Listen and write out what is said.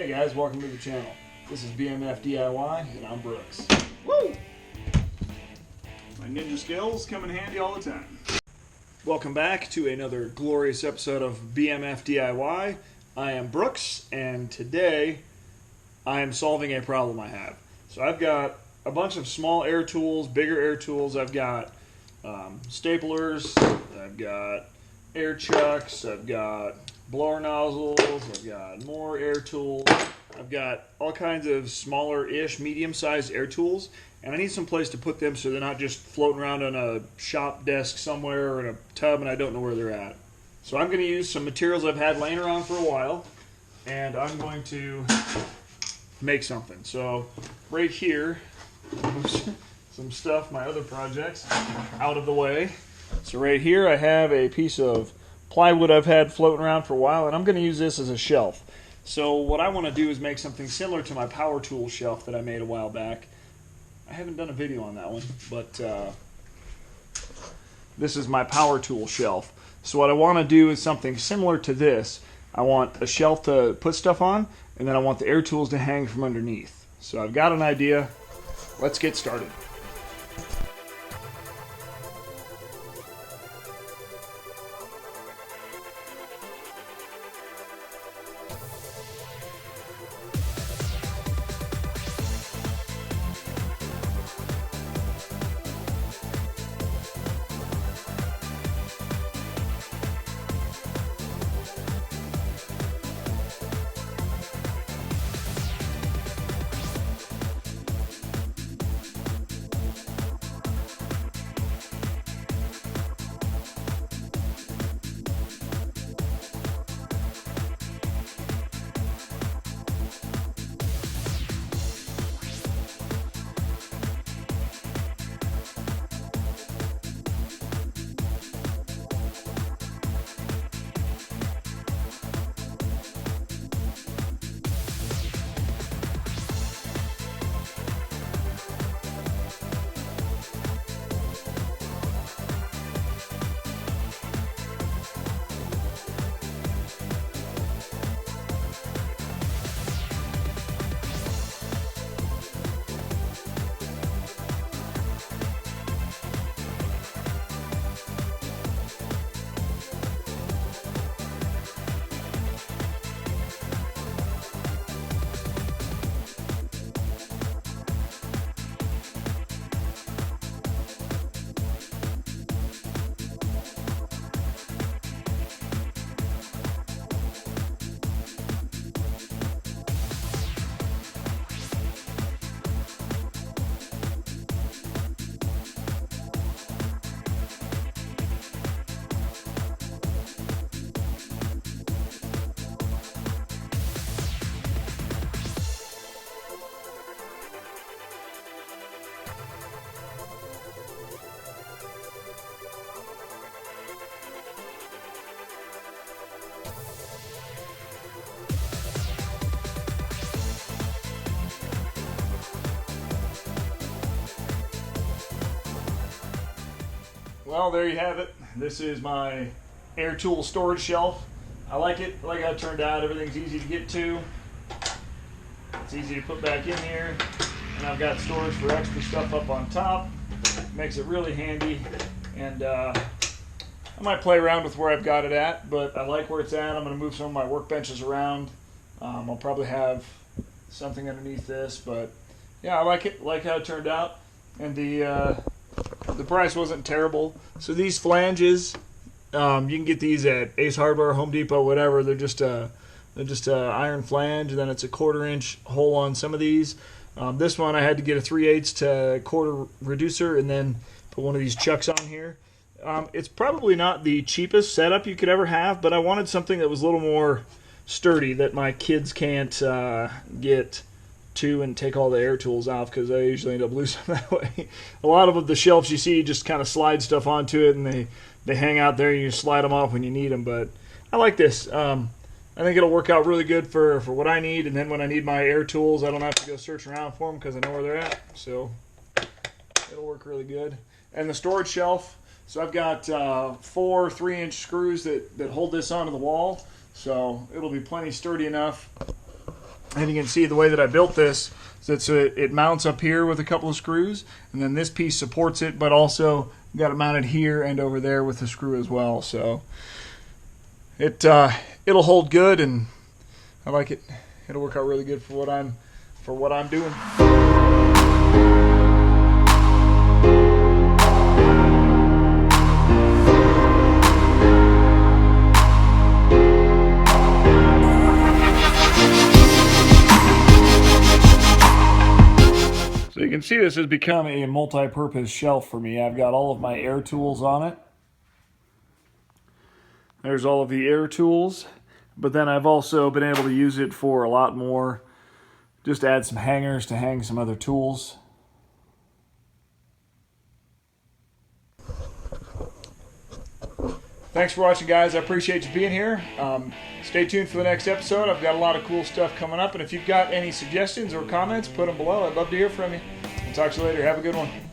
Hey guys, welcome to the channel. This is BMF DIY and I'm Brooks. Woo! My ninja skills come in handy all the time. Welcome back to another glorious episode of BMF DIY. I am Brooks and today I am solving a problem I have. So I've got a bunch of small air tools, bigger air tools. I've got staplers, I've got air chucks, I've got blower nozzles, I've got more air tools, I've got all kinds of smaller-ish, medium-sized air tools, and I need some place to put them so they're not just floating around on a shop desk somewhere or in a tub and I don't know where they're at. So I'm going to use some materials I've had laying around for a while, and I'm going to make something. So right here, some stuff, my other projects, out of the way. So right here I have a piece of plywood I've had floating around for a while, and I'm going to use this as a shelf. So what I want to do is make something similar to my power tool shelf that I made a while back. I haven't done a video on that one, but this is my power tool shelf. So what I want to do is something similar to this. I want a shelf to put stuff on, and then I want the air tools to hang from underneath. So I've got an idea. Let's get started. Well, there you have it. This is my air tool storage shelf. I like it. I like how it turned out. Everything's easy to get to. It's easy to put back in here. And I've got storage for extra stuff up on top. Makes it really handy. And I might play around with where I've got it at, but I like where it's at. I'm going to move some of my workbenches around. I'll probably have something underneath this, but yeah, I like it. I like how it turned out. And the price wasn't terrible. So these flanges, you can get these at Ace Hardware, Home Depot, whatever. They're just a iron flange, and then it's a 1/4 inch hole on some of these. This one I had to get a 3/8 to 1/4 reducer, and then put one of these chucks on here. It's probably not the cheapest setup you could ever have, but I wanted something that was a little more sturdy that my kids can't get to and take all the air tools off, because I usually end up losing them that way. A lot of the shelves you see, you just kind of slide stuff onto it and they hang out there and you slide them off when you need them. But I like this. I think it'll work out really good for what I need, and then when I need my air tools, I don't have to go searching around for them because I know where they're at. So it'll work really good. And the storage shelf, so I've got 4 3-inch screws that hold this onto the wall, so it'll be plenty sturdy enough And you can see the way that I built this, so it mounts up here with a couple of screws, and then this piece supports it, but also got it mounted here and over there with the screw as well. So it'll hold good, and I like it. It'll work out really good for what I'm doing. So you can see this has become a multi-purpose shelf for me. I've got all of my air tools on it. There's all of the air tools, but then I've also been able to use it for a lot more. Just add some hangers to hang some other tools. Thanks for watching, guys. I appreciate you being here. Stay tuned for the next episode. I've got a lot of cool stuff coming up, and if you've got any suggestions or comments, put them below. I'd love to hear from you. I'll talk to you later. Have a good one.